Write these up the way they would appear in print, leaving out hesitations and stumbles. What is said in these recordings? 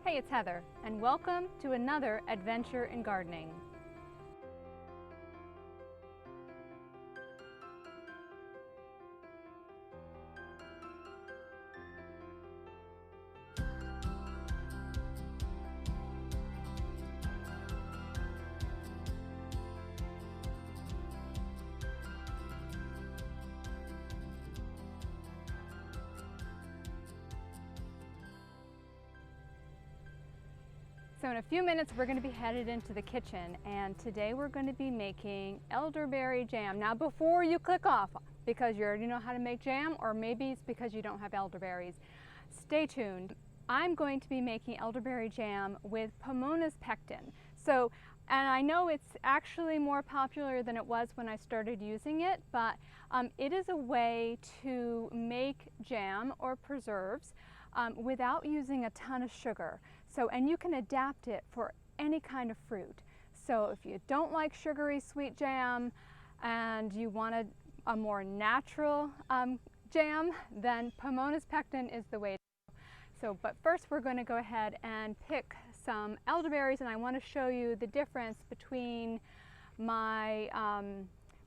Hey, it's Heather, and welcome to another adventure in gardening. So in a few minutes we're going to be headed into the kitchen, and today we're going to be making elderberry jam. Now before you click off because you already know how to make jam, or maybe it's because you don't have elderberries, stay tuned. I'm going to be making elderberry jam with Pomona's pectin. And I know it's actually more popular than it was when I started using it, but it is a way to make jam or preserves without using a ton of sugar. And you can adapt it for any kind of fruit. So if you don't like sugary sweet jam and you want a more natural jam, then Pomona's pectin is the way to go. But first we're going to go ahead and pick some elderberries, and I want to show you the difference between my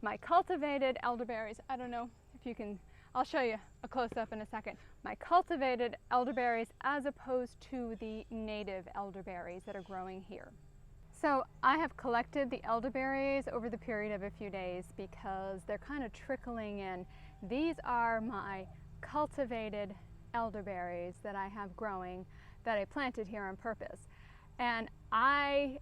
my cultivated elderberries. I don't know if you can, I'll show you a close-up in a second. My cultivated elderberries as opposed to the native elderberries that are growing here. So I have collected the elderberries over the period of a few days because they're kind of trickling in. These are my cultivated elderberries that I have growing, that I planted here on purpose. And I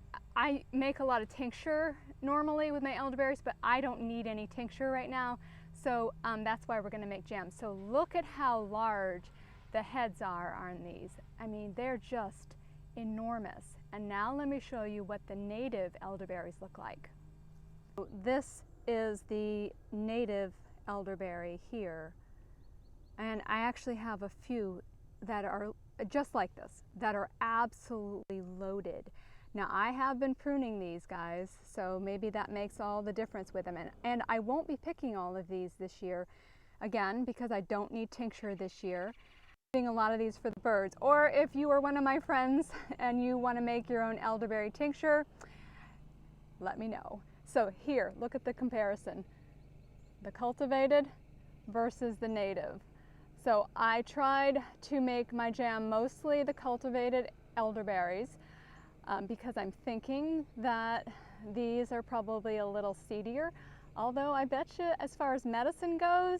make a lot of tincture normally with my elderberries, but I don't need any tincture right now. So that's why we're going to make jam. So look at how large the heads are on these. I mean, they're just enormous. And now let me show you what the native elderberries look like. So this is the native elderberry here. And I actually have a few that are just like this, that are absolutely loaded. Now I have been pruning these guys, so maybe that makes all the difference with them. And I won't be picking all of these this year, again, because I don't need tincture this year. I'm doing a lot of these for the birds. Or if you are one of my friends and you want to make your own elderberry tincture, let me know. So here, look at the comparison. The cultivated versus the native. So I tried to make my jam mostly the cultivated elderberries because I'm thinking that these are probably a little seedier. Although I bet you as far as medicine goes,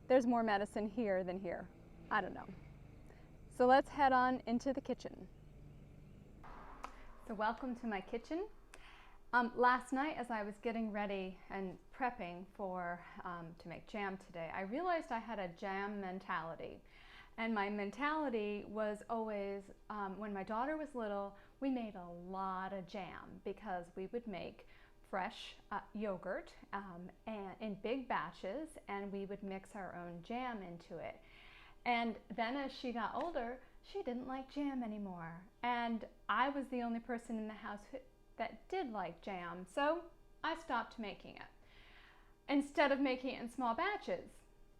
there's more medicine here than here. I don't know. So let's head on into the kitchen. So welcome to my kitchen. Last night as I was getting ready and prepping for to make jam today, I realized I had a jam mentality. And my mentality was always, when my daughter was little, we made a lot of jam because we would make fresh yogurt and in big batches, and we would mix our own jam into it. And then as she got older, she didn't like jam anymore. And I was the only person in the house that did like jam, so I stopped making it instead of making it in small batches.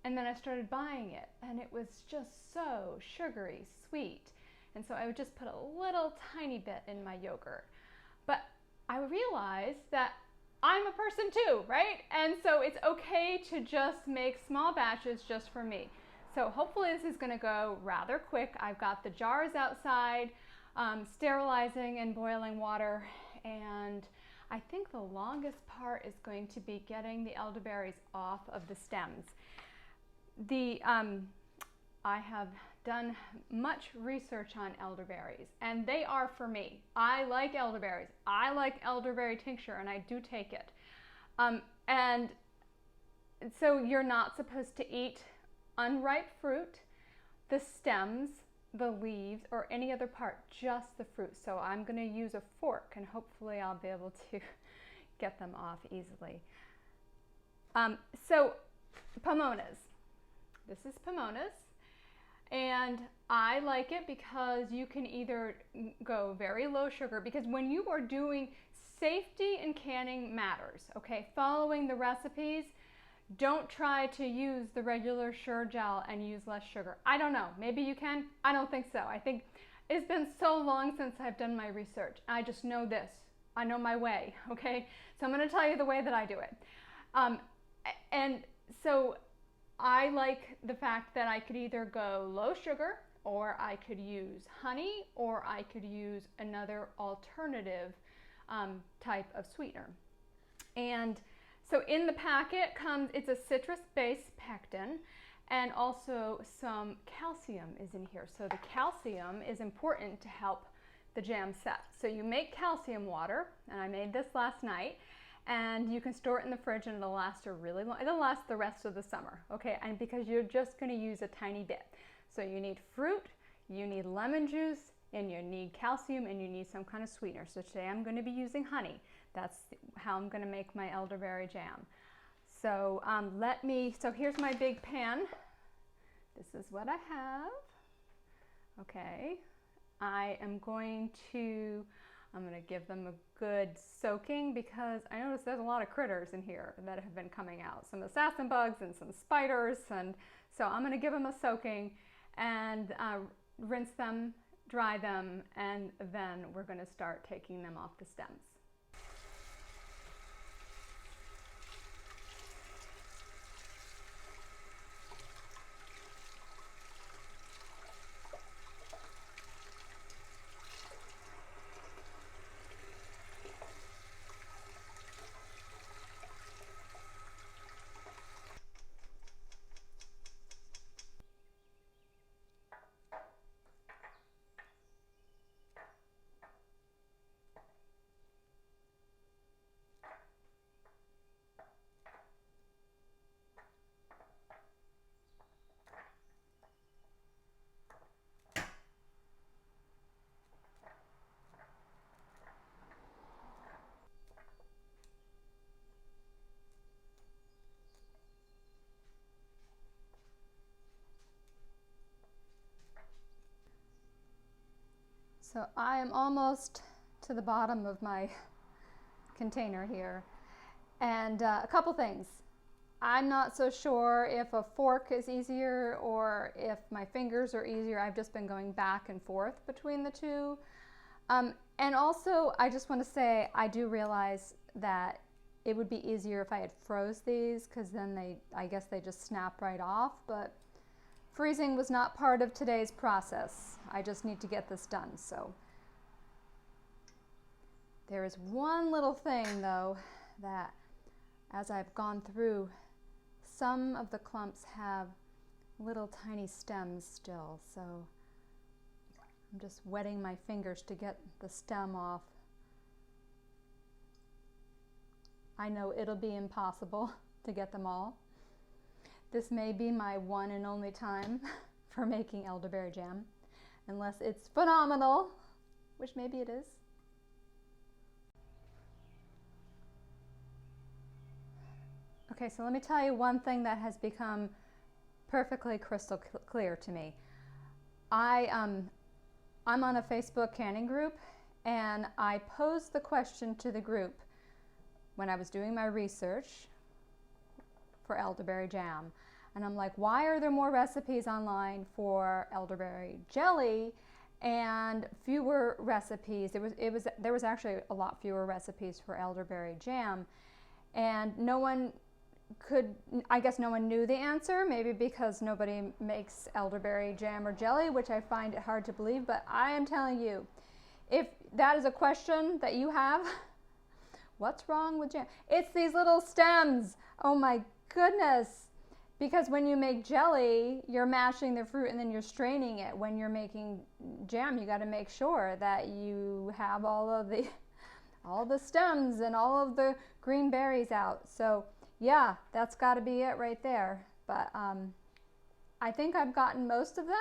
And then I started buying it, and it was just so sugary sweet, and so I would just put a little tiny bit in my yogurt. But I realized that I'm a person too, right? And so it's okay to just make small batches just for me. So hopefully this is going to go rather quick. I've got the jars outside sterilizing and boiling water, and I think the longest part is going to be getting the elderberries off of the stems. I have done much research on elderberries, and they are for me. I like elderberries. I like elderberry tincture, and I do take it. And so you're not supposed to eat unripe fruit, the stems, the leaves, or any other part, just the fruit. So I'm going to use a fork, and hopefully I'll be able to get them off easily. So Pomona's. This is Pomona's, and I like it because you can either go very low sugar, because when you are doing safety in canning matters, okay? Following the recipes, don't try to use the regular Sure Gel and use less sugar. I don't know, maybe you can, I don't think so. I think It's been so long since I've done my research. I just know this. I know my way, okay? So I'm going to tell you the way that I do it. And so I like the fact that I could either go low sugar, or I could use honey, or I could use another alternative type of sweetener. And so in the packet comes, it's a citrus-based pectin, and also some calcium is in here. So the calcium is important to help the jam set. So you make calcium water, and I made this last night, and you can store it in the fridge and it'll last a really long, it'll last the rest of the summer, okay? And because you're just gonna use a tiny bit. So you need fruit, you need lemon juice, and you need calcium, and you need some kind of sweetener. So today I'm gonna be using honey. That's how I'm gonna make my elderberry jam. So so here's my big pan. This is what I have. Okay, I'm gonna give them a good soaking, because I noticed there's a lot of critters in here that have been coming out. Some assassin bugs and some spiders, and so I'm gonna give them a soaking and rinse them, dry them, and then we're gonna start taking them off the stems. So I am almost to the bottom of my container here. And a couple things. I'm not so sure if a fork is easier or if my fingers are easier. I've just been going back and forth between the two. And also, I just want to say, I do realize that it would be easier if I had froze these, because then I guess they just snap right off. But freezing was not part of today's process. I just need to get this done. So there is one little thing though, that as I've gone through, some of the clumps have little tiny stems still. So I'm just wetting my fingers to get the stem off. I know it'll be impossible to get them all. This may be my one and only time for making elderberry jam, unless it's phenomenal, which maybe it is. Okay, so let me tell you one thing that has become perfectly crystal clear to me. I'm on a Facebook canning group, and I posed the question to the group when I was doing my research for elderberry jam. And I'm like, why are there more recipes online for elderberry jelly and fewer recipes? There was actually a lot fewer recipes for elderberry jam, and no one knew the answer, maybe because nobody makes elderberry jam or jelly, which I find it hard to believe. But I am telling you, if that is a question that you have, what's wrong with jam? It's these little stems. Oh my goodness. Because when you make jelly, you're mashing the fruit and then you're straining it. When you're making jam, you got to make sure that you have all the stems and all of the green berries out. So yeah, that's got to be it right there. But I think I've gotten most of them,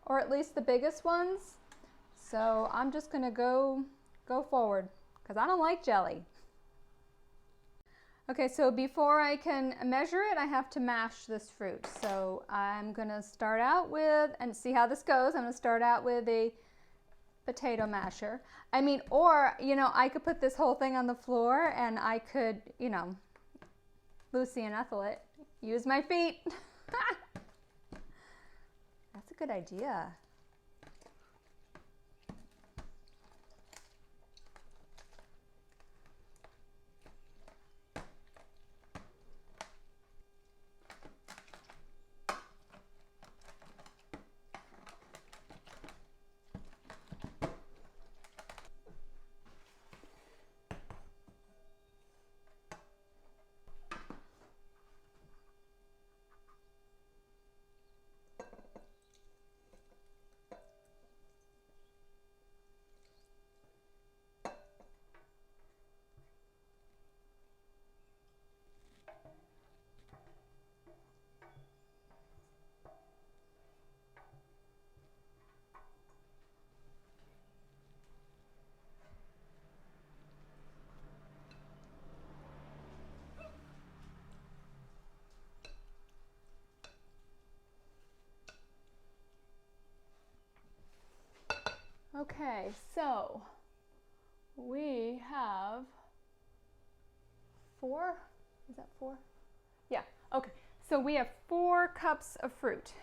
or at least the biggest ones. So I'm just gonna go forward, because I don't like jelly. Okay, so before I can measure it, I have to mash this fruit. So I'm gonna start out with, and see how this goes, I'm gonna start out with a potato masher. I mean, or, I could put this whole thing on the floor and I could, Lucy and Ethel it, use my feet. That's a good idea. Okay, so we have 4, is that 4? Yeah, okay. So we have 4 cups of fruit.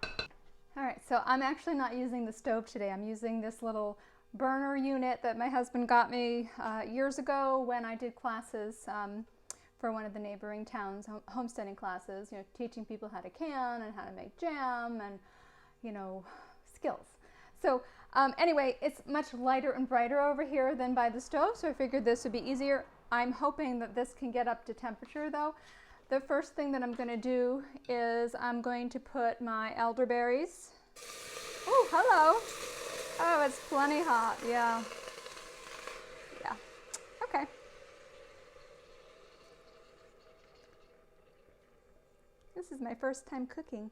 All right, so I'm actually not using the stove today. I'm using this little burner unit that my husband got me years ago when I did classes for one of the neighboring towns, homesteading classes, you know, teaching people how to can and how to make jam and, you know, skills. So anyway, it's much lighter and brighter over here than by the stove, so I figured this would be easier. I'm hoping that this can get up to temperature though. The first thing that I'm going to do is I'm going to put my elderberries. Oh, hello. Oh, it's plenty hot. Yeah. Yeah. Okay. This is my first time cooking.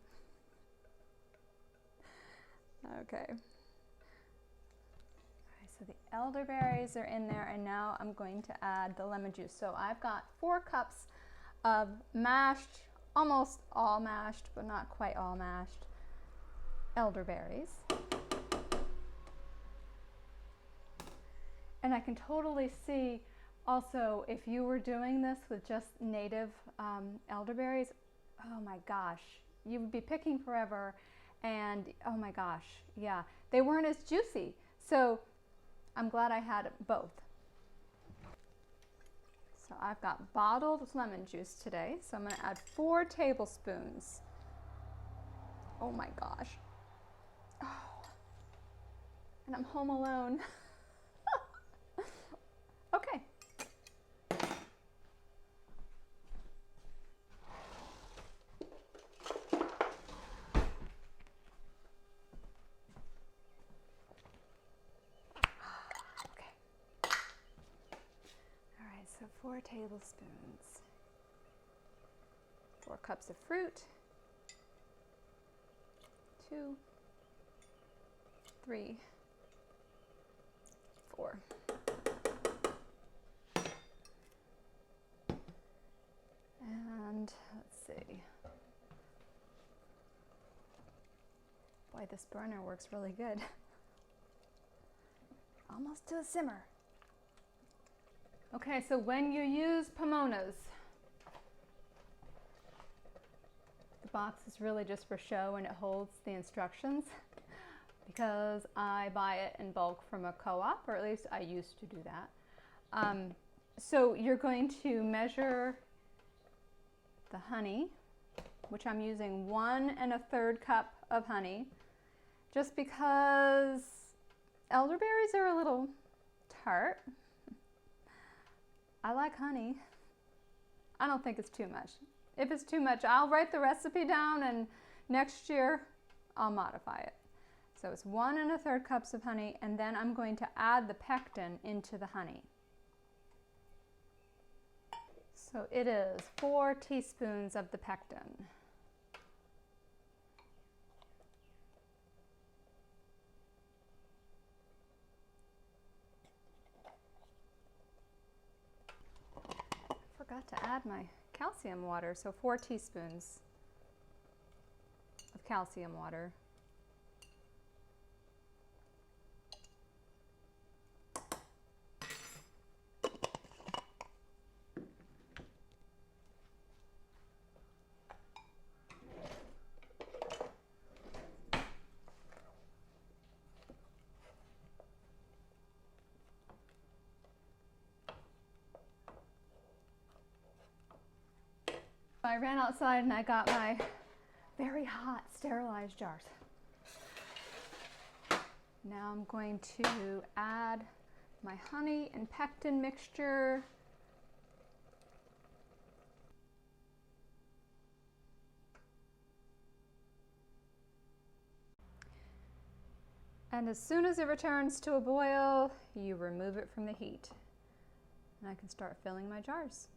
Okay. So the elderberries are in there, and now I'm going to add the lemon juice. So I've got 4 cups of mashed, almost all mashed, but not quite all mashed, elderberries. And I can totally see also if you were doing this with just native elderberries, oh my gosh, you would be picking forever, and oh my gosh, yeah, they weren't as juicy. So I'm glad I had both. So I've got bottled lemon juice today, so I'm going to add 4 tablespoons. Oh my gosh. Oh. And I'm home alone. Okay. All right, so 4 tablespoons. 4 cups of fruit. 2, 3, 4. And let's see. Boy, this burner works really good. Almost to a simmer. Okay, so when you use pomonas, the box is really just for show and it holds the instructions because I buy it in bulk from a co-op, or at least I used to do that. So you're going to measure the honey, which I'm using 1 1/3 cup of honey, just because elderberries are a little tart. I like honey. I don't think it's too much. If it's too much, I'll write the recipe down and next year I'll modify it. So it's 1 1/3 cups of honey, and then I'm going to add the pectin into the honey. So it is 4 teaspoons of the pectin. Forgot to add my calcium water, so 4 teaspoons of calcium water. I ran outside and I got my very hot sterilized jars. Now I'm going to add my honey and pectin mixture. And as soon as it returns to a boil, you remove it from the heat. And I can start filling my jars.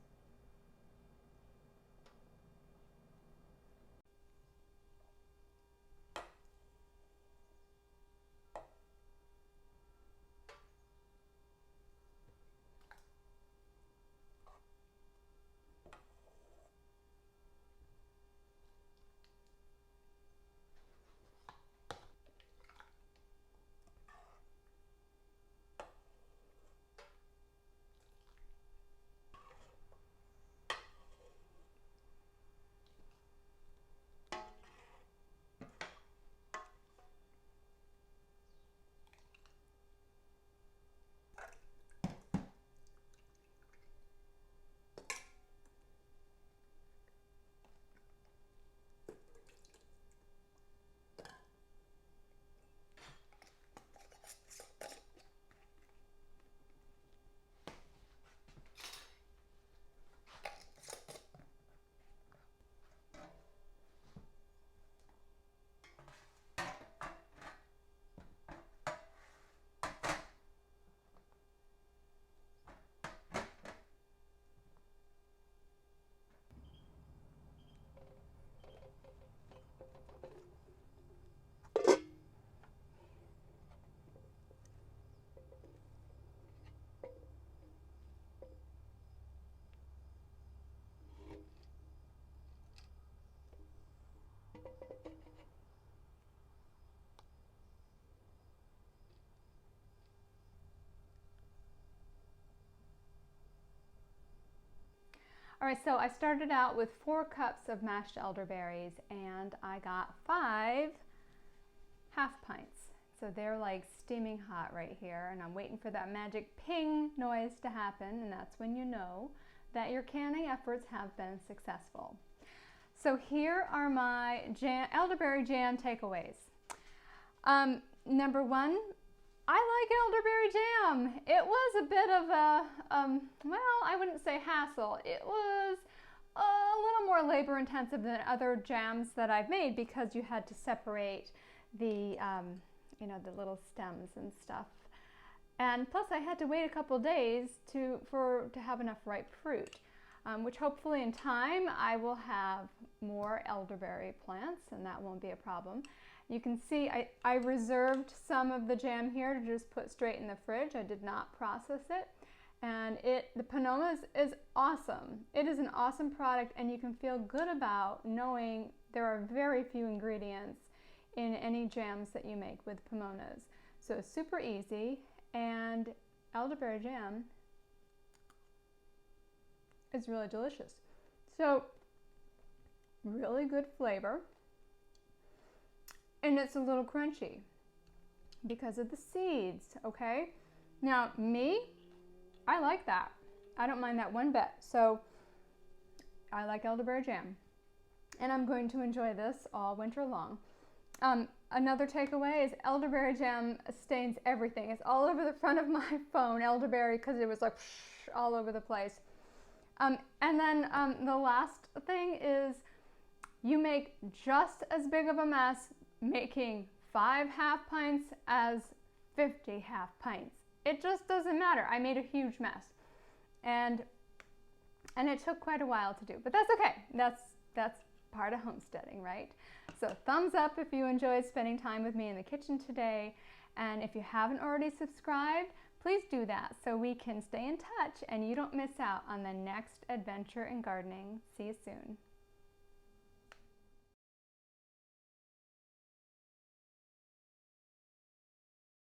All right, so I started out with 4 cups of mashed elderberries and I got 5 half pints. So they're like steaming hot right here, and I'm waiting for that magic ping noise to happen, and that's when you know that your canning efforts have been successful. So here are my elderberry jam takeaways. Number 1, I like elderberry jam. It was a bit of a, well, I wouldn't say hassle. It was a little more labor intensive than other jams that I've made because you had to separate the, the little stems and stuff. And plus I had to wait a couple days to have enough ripe fruit, which hopefully in time I will have more elderberry plants and that won't be a problem. You can see I reserved some of the jam here to just put straight in the fridge. I did not process it. And the Pomona is awesome. It is an awesome product, and you can feel good about knowing there are very few ingredients in any jams that you make with Pomonas. So it's super easy, and elderberry jam is really delicious. So really good flavor. And it's a little crunchy because of the seeds, okay? Now, me, I like that. I don't mind that one bit. So I like elderberry jam. And I'm going to enjoy this all winter long. Another takeaway is elderberry jam stains everything. It's all over the front of my phone, elderberry, because it was like all over the place. And then the last thing is you make just as big of a mess making 5 half pints as 50 half pints. It just doesn't matter. I made a huge mess, and it took quite a while to do, but that's okay. That's part of homesteading, right? So thumbs up if you enjoyed spending time with me in the kitchen today, and if you haven't already subscribed, please do that so we can stay in touch and you don't miss out on the next adventure in gardening. See you soon.